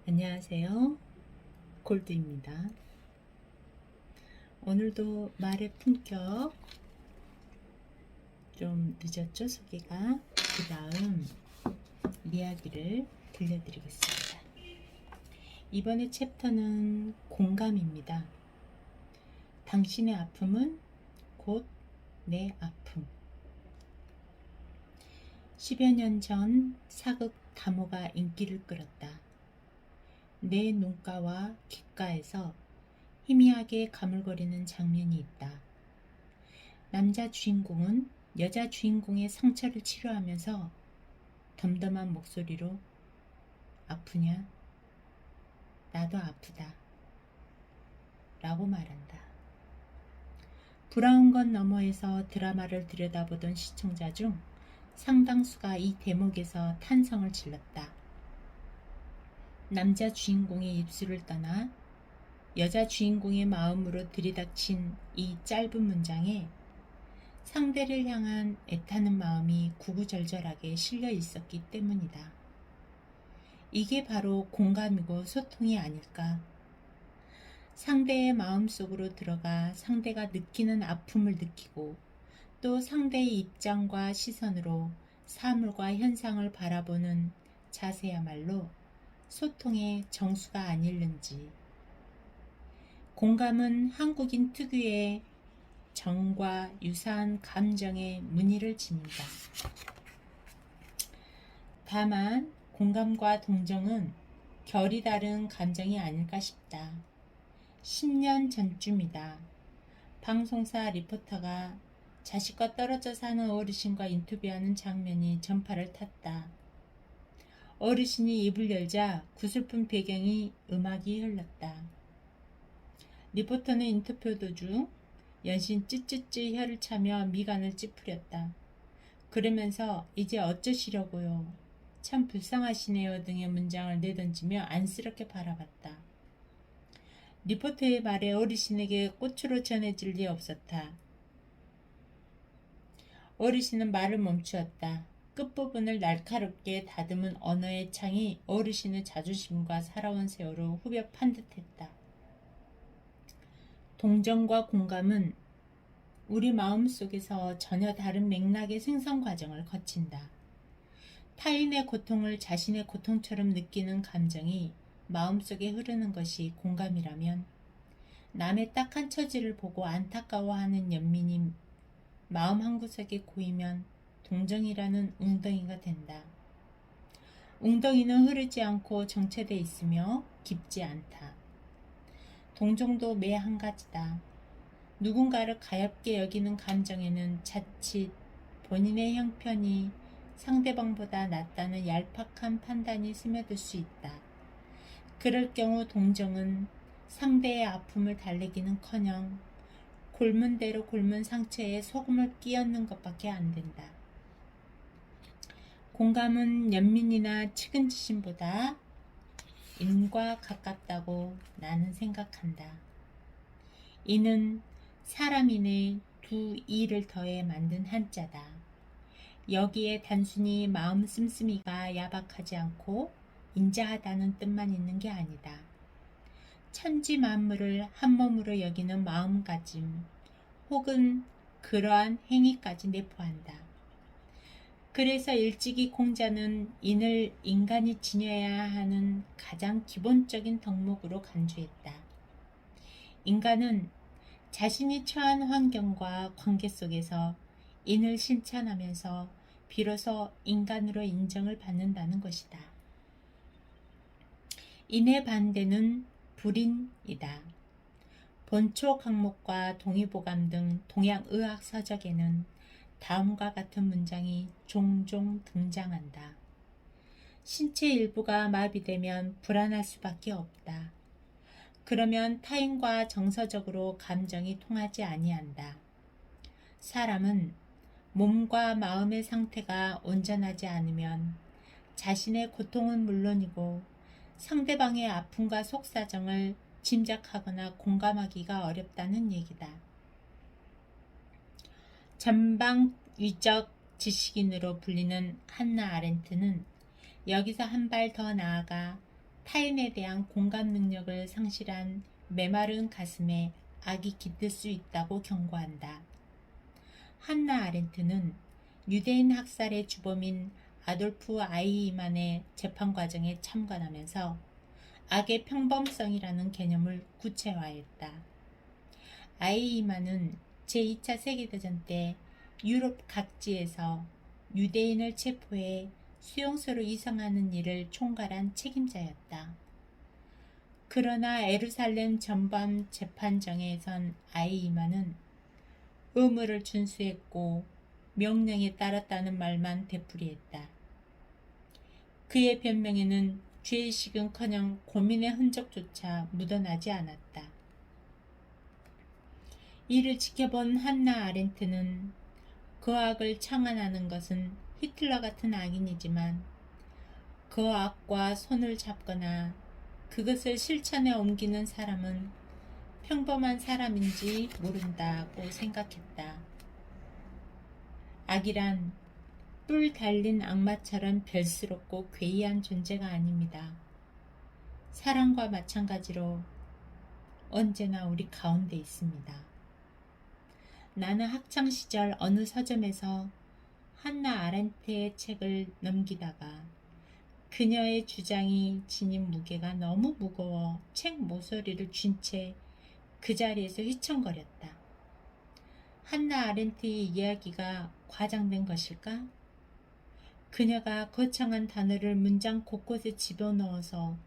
안녕하세요. 골드입니다. 오늘도 말의 품격 좀 늦었죠, 소개가. 그 다음 이야기를 들려드리겠습니다. 이번에 챕터는 공감입니다. 당신의 아픔은 곧 내 아픔. 10여 년 전 사극 다모가 인기를 끌었다. 내 눈가와 귓가에서 희미하게 가물거리는 장면이 있다. 남자 주인공은 여자 주인공의 상처를 치료하면서 덤덤한 목소리로 아프냐? 나도 아프다. 라고 말한다. 브라운 건 너머에서 드라마를 들여다보던 시청자 중 상당수가 이 대목에서 탄성을 질렀다. 남자 주인공의 입술을 떠나 여자 주인공의 마음으로 들이닥친 이 짧은 문장에 상대를 향한 애타는 마음이 구구절절하게 실려 있었기 때문이다. 이게 바로 공감이고 소통이 아닐까. 상대의 마음속으로 들어가 상대가 느끼는 아픔을 느끼고 또 상대의 입장과 시선으로 사물과 현상을 바라보는 자세야말로 소통의 정수가 아닐는지. 공감은 한국인 특유의 정과 유사한 감정의 무늬를 지닌다. 다만 공감과 동정은 결이 다른 감정이 아닐까 싶다. 10년 전쯤이다. 방송사 리포터가 자식과 떨어져 사는 어르신과 인터뷰하는 장면이 전파를 탔다. 어르신이 입을 열자 구슬픈 배경이 음악이 흘렀다. 리포터는 인터뷰 도중 연신 찌찌찌 혀를 차며 미간을 찌푸렸다. 그러면서 이제 어쩌시려고요. 참 불쌍하시네요 등의 문장을 내던지며 안쓰럽게 바라봤다. 리포터의 말에 어르신에게 꽃으로 전해질 리 없었다. 어르신은 말을 멈추었다. 끝부분을 날카롭게 다듬은 언어의 창이 어르신의 자존심과 살아온 세월을 후벼 판 듯했다. 동정과 공감은 우리 마음속에서 전혀 다른 맥락의 생성 과정을 거친다. 타인의 고통을 자신의 고통처럼 느끼는 감정이 마음속에 흐르는 것이 공감이라면 남의 딱한 처지를 보고 안타까워하는 연민이 마음 한구석에 고이면 동정이라는 웅덩이가 된다. 웅덩이는 흐르지 않고 정체되어 있으며 깊지 않다. 동정도 매 한 가지다. 누군가를 가엽게 여기는 감정에는 자칫 본인의 형편이 상대방보다 낫다는 얄팍한 판단이 스며들 수 있다. 그럴 경우 동정은 상대의 아픔을 달래기는커녕 곪은 대로 곪은 상처에 소금을 끼얹는 것밖에 안 된다. 공감은 연민이나 측은지심보다 인과 가깝다고 나는 생각한다. 이는 사람인의 두 이를 더해 만든 한자다. 여기에 단순히 마음 씀씀이가 야박하지 않고 인자하다는 뜻만 있는 게 아니다. 천지 만물을 한 몸으로 여기는 마음가짐 혹은 그러한 행위까지 내포한다. 그래서 일찍이 공자는 인을 인간이 지녀야 하는 가장 기본적인 덕목으로 간주했다. 인간은 자신이 처한 환경과 관계 속에서 인을 실천하면서 비로소 인간으로 인정을 받는다는 것이다. 인의 반대는 불인이다. 본초 강목과 동의보감 등 동양의학 서적에는 다음과 같은 문장이 종종 등장한다. 신체 일부가 마비되면 불안할 수밖에 없다. 그러면 타인과 정서적으로 감정이 통하지 아니한다. 사람은 몸과 마음의 상태가 온전하지 않으면 자신의 고통은 물론이고 상대방의 아픔과 속사정을 짐작하거나 공감하기가 어렵다는 얘기다. 전방위적 지식인으로 불리는 한나 아렌트는 여기서 한 발 더 나아가 타인에 대한 공감 능력을 상실한 메마른 가슴에 악이 깃들 수 있다고 경고한다. 한나 아렌트는 유대인 학살의 주범인 아돌프 아이히만의 재판 과정에 참관하면서 악의 평범성이라는 개념을 구체화했다. 아이히만은 제2차 세계대전 때 유럽 각지에서 유대인을 체포해 수용소로 이송하는 일을 총괄한 책임자였다. 그러나 예루살렘 전범 재판정에선 아이히만은 의무를 준수했고 명령에 따랐다는 말만 되풀이했다. 그의 변명에는 죄의식은커녕 고민의 흔적조차 묻어나지 않았다. 이를 지켜본 한나 아렌트는 그 악을 청안하는 것은 히틀러 같은 악인이지만 그 악과 손을 잡거나 그것을 실천에 옮기는 사람은 평범한 사람인지 모른다고 생각했다. 악이란 뿔 달린 악마처럼 별스럽고 괴이한 존재가 아닙니다. 사랑과 마찬가지로 언제나 우리 가운데 있습니다. 나는 학창시절 어느 서점에서 한나 아렌트의 책을 넘기다가 그녀의 주장이 지닌 무게가 너무 무거워 책 모서리를 쥔 채 그 자리에서 휘청거렸다. 한나 아렌트의 이야기가 과장된 것일까? 그녀가 거창한 단어를 문장 곳곳에 집어넣어서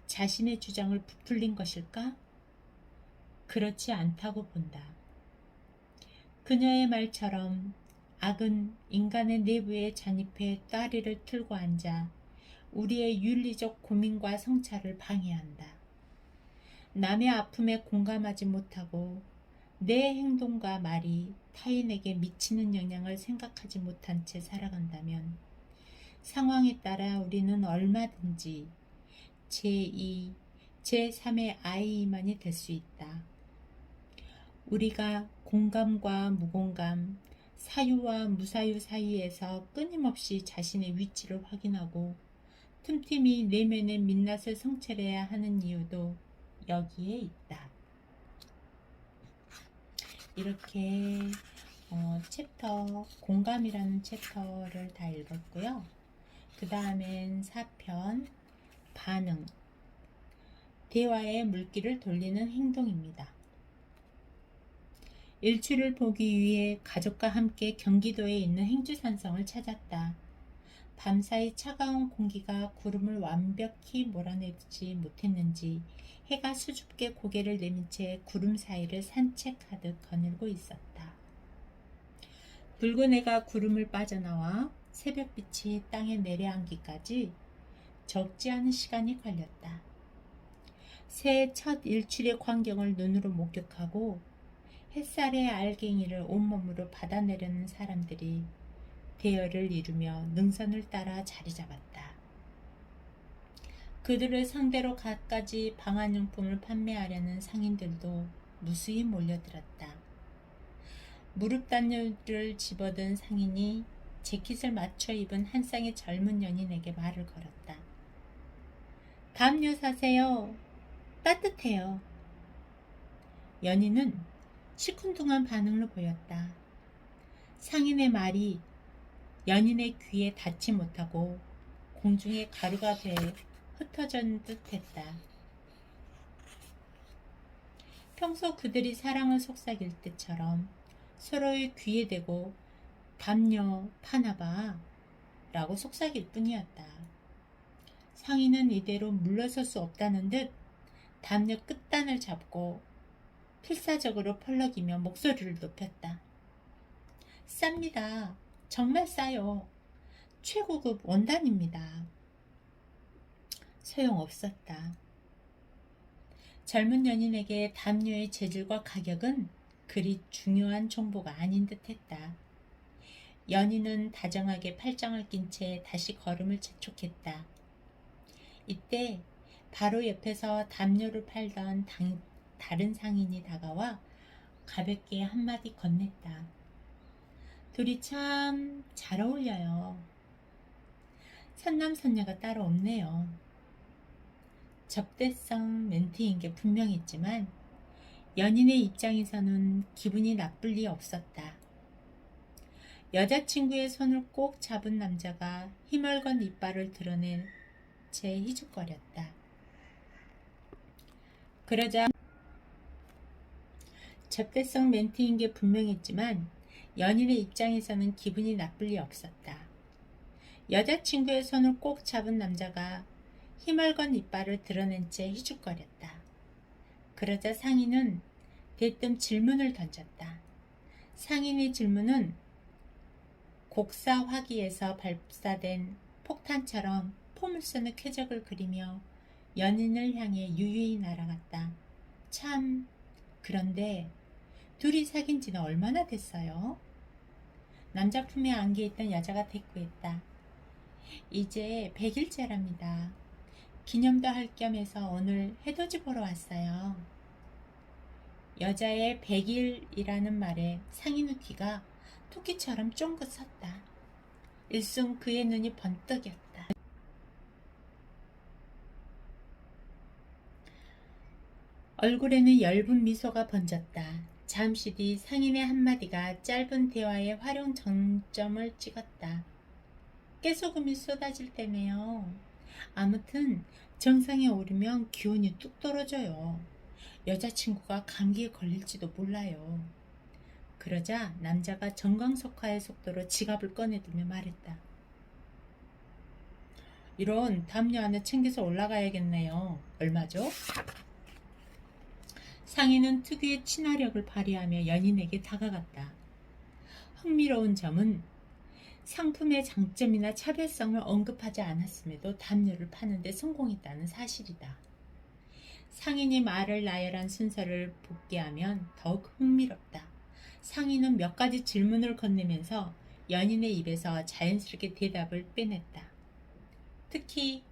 자신의 주장을 부풀린 것일까? 그렇지 않다고 본다. 그녀의 말처럼 악은 인간의 내부에 잔입해 따리를 틀고 앉아 우리의 윤리적 고민과 성찰을 방해한다. 남의 아픔에 공감하지 못하고 내 행동과 말이 타인에게 미치는 영향을 생각하지 못한 채 살아간다면 상황에 따라 우리는 얼마든지 제2, 제3의 아이만이 될 수 있다. 우리가 공감과 무공감, 사유와 무사유 사이에서 끊임없이 자신의 위치를 확인하고 틈틈이 내면의 민낯을 성찰해야 하는 이유도 여기에 있다. 이렇게 챕터 공감이라는 챕터를 다 읽었고요. 그 다음엔 4편 반응, 대화의 물길을 돌리는 행동입니다. 일출을 보기 위해 가족과 함께 경기도에 있는 행주산성을 찾았다. 밤사이 차가운 공기가 구름을 완벽히 몰아내지 못했는지 해가 수줍게 고개를 내민 채 구름 사이를 산책하듯 거닐고 있었다. 붉은 해가 구름을 빠져나와 새벽빛이 땅에 내려앉기까지 적지 않은 시간이 걸렸다. 새해 첫 일출의 광경을 눈으로 목격하고 햇살의 알갱이를 온몸으로 받아내려는 사람들이 대열을 이루며 능선을 따라 자리 잡았다. 그들을 상대로 갖가지 방한용품을 판매하려는 상인들도 무수히 몰려들었다. 무릎 단열을 집어든 상인이 재킷을 맞춰 입은 한 쌍의 젊은 연인에게 말을 걸었다. 담요 사세요. 따뜻해요. 연인은 시큰둥한 반응을 보였다. 상인의 말이 연인의 귀에 닿지 못하고 공중에 가루가 돼 흩어진 듯했다. 평소 그들이 사랑을 속삭일 때처럼 서로의 귀에 대고 담요 파나봐 라고 속삭일 뿐이었다. 상인은 이대로 물러설 수 없다는 듯 담요 끝단을 잡고 필사적으로 펄럭이며 목소리를 높였다. 쌉니다. 정말 싸요. 최고급 원단입니다. 소용없었다. 젊은 연인에게 담요의 재질과 가격은 그리 중요한 정보가 아닌 듯했다. 연인은 다정하게 팔짱을 낀 채 다시 걸음을 재촉했다. 이때 바로 옆에서 담요를 팔던 다른 상인이 다가와 가볍게 한마디 건넸다. 둘이 참 잘 어울려요. 선남선녀가 따로 없네요. 접대성 멘트인 게 분명했지만 연인의 입장에서는 기분이 나쁠 리 없었다. 여자친구의 손을 꼭 잡은 남자가 힘얼건 이빨을 드러낸 채 희죽거렸다. 그러자 접대성 멘트인 게 분명했지만 연인의 입장에서는 기분이 나쁠 리 없었다. 여자친구의 손을 꼭 잡은 남자가 힘얼건 이빨을 드러낸 채 희죽거렸다. 그러자 상인은 대뜸 질문을 던졌다. 상인의 질문은 곡사 화기에서 발사된 폭탄처럼 포물선의 쾌적을 그리며 연인을 향해 유유히 날아갔다. 참, 그런데 둘이 사귄 지는 얼마나 됐어요? 남자 품에 안겨있던 여자가 대꾸했다. 이제 100일째랍니다. 기념도 할 겸 해서 오늘 해돋이 보러 왔어요. 여자의 100일이라는 말에 상인의 귀가 토끼처럼 쫑긋 섰다. 일순 그의 눈이 번뜩였다. 얼굴에는 엷은 미소가 번졌다. 잠시 뒤 상인의 한마디가 짧은 대화의 활용 정점을 찍었다. 깨소금이 쏟아질 때네요. 아무튼 정상에 오르면 기온이 뚝 떨어져요. 여자친구가 감기에 걸릴지도 몰라요. 그러자 남자가 정광석화의 속도로 지갑을 꺼내들며 말했다. 이런 담요 안에 챙겨서 올라가야겠네요. 얼마죠? 상인은 특유의 친화력을 발휘하며 연인에게 다가갔다. 흥미로운 점은 상품의 장점이나 차별성을 언급하지 않았음에도 담요를 파는 데 성공했다는 사실이다. 상인이 말을 나열한 순서를 복귀하면 더욱 흥미롭다. 상인은 몇 가지 질문을 건네면서 연인의 입에서 자연스럽게 대답을 빼냈다. 특히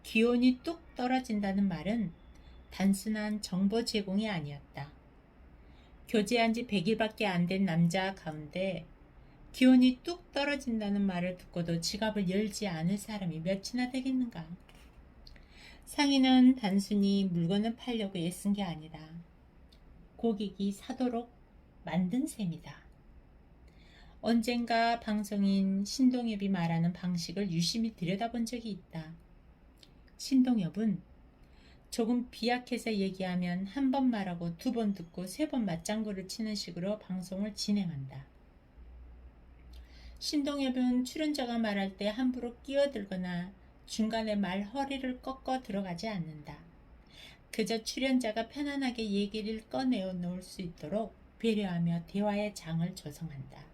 기온이 뚝 떨어진다는 말은 단순한 정보 제공이 아니었다. 교제한 지 100일밖에 안 된 남자 가운데 기온이 뚝 떨어진다는 말을 듣고도 지갑을 열지 않을 사람이 몇이나 되겠는가. 상인은 단순히 물건을 팔려고 애쓴 게 아니라 고객이 사도록 만든 셈이다. 언젠가 방송인 신동엽이 말하는 방식을 유심히 들여다본 적이 있다. 신동엽은 조금 비약해서 얘기하면 한 번 말하고 두 번 듣고 세 번 맞장구를 치는 식으로 방송을 진행한다. 신동엽은 출연자가 말할 때 함부로 끼어들거나 중간에 말 허리를 꺾어 들어가지 않는다. 그저 출연자가 편안하게 얘기를 꺼내어 놓을 수 있도록 배려하며 대화의 장을 조성한다.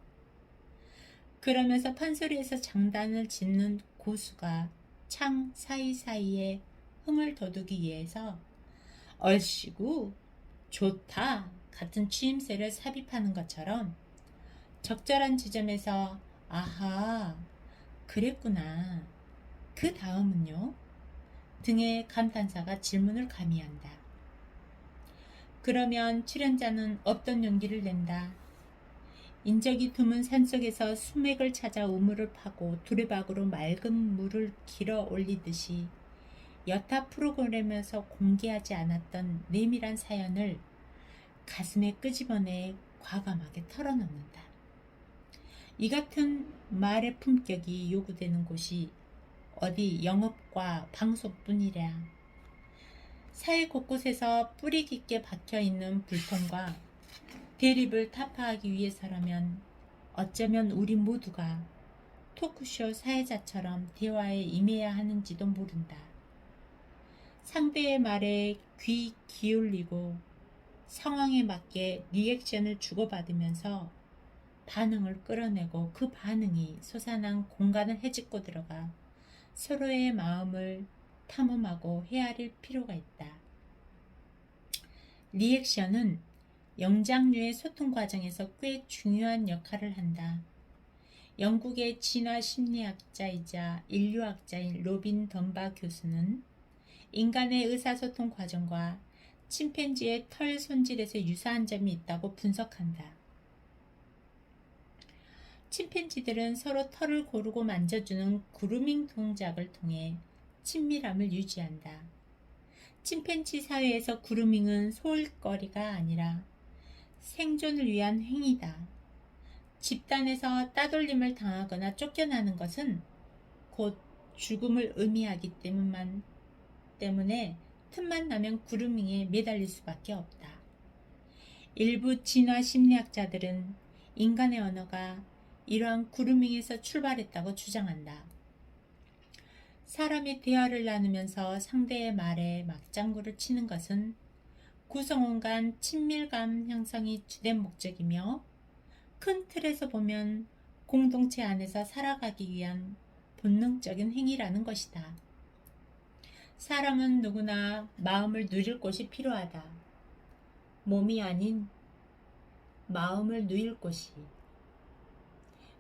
그러면서 판소리에서 장단을 짓는 고수가 창 사이사이에 흥을 돋우기 위해서 얼씨구, 좋다 같은 추임새를 삽입하는 것처럼 적절한 지점에서 아하, 그랬구나, 그 다음은요? 등의 감탄사가 질문을 가미한다. 그러면 출연자는 없던 용기를 낸다. 인적이 드문 산속에서 수맥을 찾아 우물을 파고 두레박으로 맑은 물을 길어 올리듯이 여타 프로그램에서 공개하지 않았던 내밀한 사연을 가슴에 끄집어내 과감하게 털어놓는다. 이 같은 말의 품격이 요구되는 곳이 어디 영업과 방송뿐이랴. 사회 곳곳에서 뿌리 깊게 박혀있는 불통과 대립을 타파하기 위해서라면 어쩌면 우리 모두가 토크쇼 사회자처럼 대화에 임해야 하는지도 모른다. 상대의 말에 귀 기울이고 상황에 맞게 리액션을 주고받으면서 반응을 끌어내고 그 반응이 솟아난 공간을 헤집고 들어가 서로의 마음을 탐험하고 헤아릴 필요가 있다. 리액션은 영장류의 소통 과정에서 꽤 중요한 역할을 한다. 영국의 진화 심리학자이자 인류학자인 로빈 덤바 교수는 인간의 의사소통 과정과 침팬지의 털 손질에서 유사한 점이 있다고 분석한다. 침팬지들은 서로 털을 고르고 만져주는 그루밍 동작을 통해 친밀함을 유지한다. 침팬지 사회에서 그루밍은 소일거리가 아니라 생존을 위한 행위다. 집단에서 따돌림을 당하거나 쫓겨나는 것은 곧 죽음을 의미하기 때문에 틈만 나면 그루밍에 매달릴 수밖에 없다. 일부 진화 심리학자들은 인간의 언어가 이러한 그루밍에서 출발했다고 주장한다. 사람이 대화를 나누면서 상대의 말에 맞장구를 치는 것은 구성원 간 친밀감 형성이 주된 목적이며 큰 틀에서 보면 공동체 안에서 살아가기 위한 본능적인 행위라는 것이다. 사람은 누구나 마음을 누릴 곳이 필요하다. 몸이 아닌 마음을 누릴 곳이.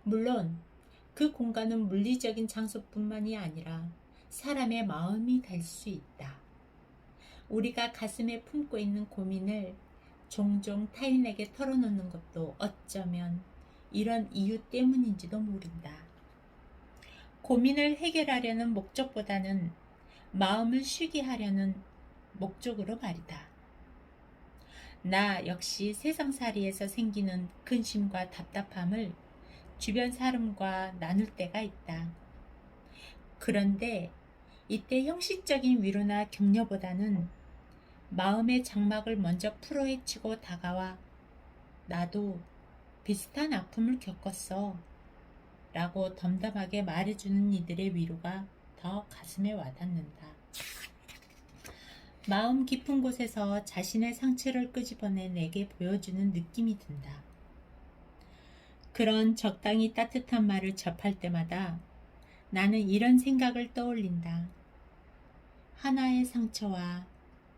물론 그 공간은 물리적인 장소뿐만이 아니라 사람의 마음이 될 수 있다. 우리가 가슴에 품고 있는 고민을 종종 타인에게 털어놓는 것도 어쩌면 이런 이유 때문인지도 모른다. 고민을 해결하려는 목적보다는 마음을 쉬게 하려는 목적으로 말이다. 나 역시 세상살이에서 생기는 근심과 답답함을 주변 사람과 나눌 때가 있다. 그런데 이때 형식적인 위로나 격려보다는 마음의 장막을 먼저 풀어헤치고 다가와 나도 비슷한 아픔을 겪었어 라고 덤덤하게 말해주는 이들의 위로가 더 가슴에 와닿는다. 마음 깊은 곳에서 자신의 상처를 끄집어내 내게 보여주는 느낌이 든다. 그런 적당히 따뜻한 말을 접할 때마다 나는 이런 생각을 떠올린다. 하나의 상처와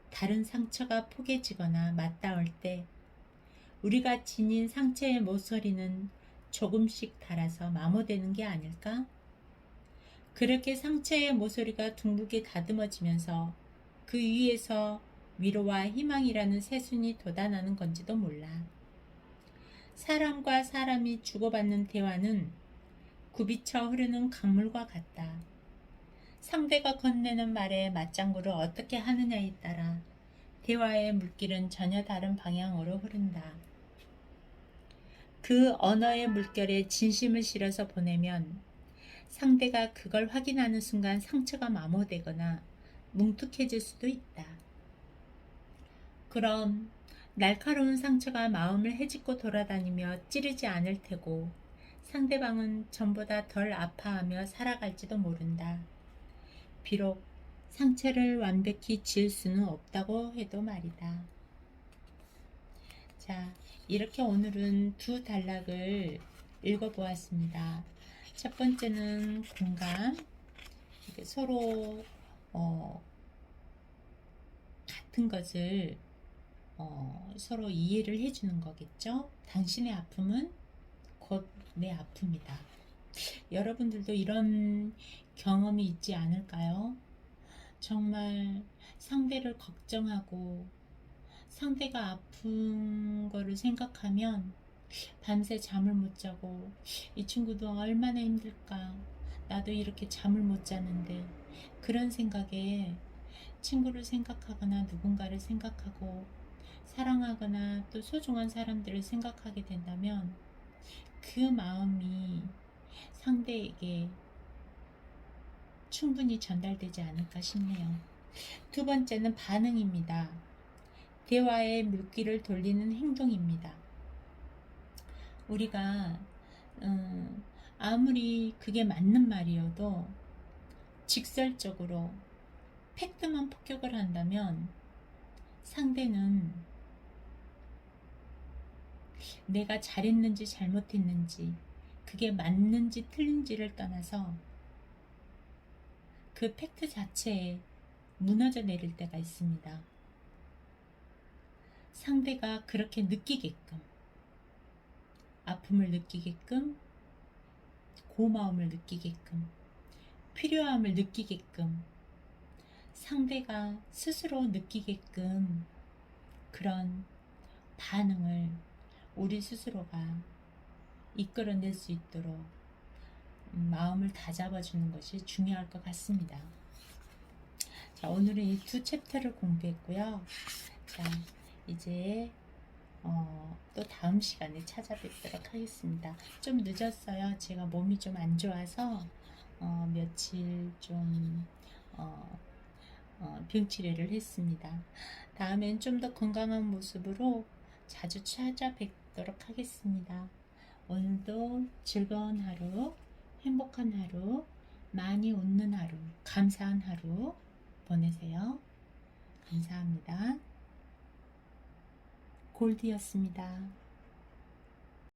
다른 상처가 포개지거나 맞닿을 때 우리가 지닌 상처의 모서리는 조금씩 닳아서 마모되는 게 아닐까? 그렇게 상처의 모서리가 둥글게 다듬어지면서 그 위에서 위로와 희망이라는 새순이 돋아나는 건지도 몰라. 사람과 사람이 주고받는 대화는 굽이쳐 흐르는 강물과 같다. 상대가 건네는 말에 맞장구를 어떻게 하느냐에 따라 대화의 물길은 전혀 다른 방향으로 흐른다. 그 언어의 물결에 진심을 실어서 보내면 상대가 그걸 확인하는 순간 상처가 마모되거나 뭉툭해질 수도 있다. 그럼 날카로운 상처가 마음을 헤집고 돌아다니며 찌르지 않을 테고 상대방은 전보다 덜 아파하며 살아갈지도 모른다. 비록 상처를 완벽히 지을 수는 없다고 해도 말이다. 자, 이렇게 오늘은 두 단락을 읽어보았습니다. 첫 번째는 공감. 서로 같은 것을 서로 이해를 해주는 거겠죠. 당신의 아픔은 곧 내 아픔이다. 여러분들도 이런 경험이 있지 않을까요? 정말 상대를 걱정하고 상대가 아픈 거를 생각하면 밤새 잠을 못 자고 이 친구도 얼마나 힘들까, 나도 이렇게 잠을 못 자는데, 그런 생각에 친구를 생각하거나 누군가를 생각하고 사랑하거나 또 소중한 사람들을 생각하게 된다면 그 마음이 상대에게 충분히 전달되지 않을까 싶네요. 두 번째는 반응입니다. 대화의 물길을 돌리는 행동입니다. 우리가 아무리 그게 맞는 말이어도 직설적으로 팩트만 폭격을 한다면 상대는 내가 잘했는지 잘못했는지, 그게 맞는지 틀린지를 떠나서 그 팩트 자체에 무너져 내릴 때가 있습니다. 상대가 그렇게 느끼게끔, 아픔을 느끼게끔, 고마움을 느끼게끔, 필요함을 느끼게끔, 상대가 스스로 느끼게끔 그런 반응을 우리 스스로가 이끌어낼 수 있도록 마음을 다잡아주는 것이 중요할 것 같습니다. 자, 오늘은 이 두 챕터를 공부했고요. 자, 이제 또 다음 시간에 찾아뵙도록 하겠습니다. 좀 늦었어요. 제가 몸이 좀 안 좋아서 며칠 좀 병치레를 했습니다. 다음엔 좀 더 건강한 모습으로 자주 찾아뵙도록 하겠습니다. 오늘도 즐거운 하루, 행복한 하루, 많이 웃는 하루, 감사한 하루 보내세요. 감사합니다. 골디였습니다.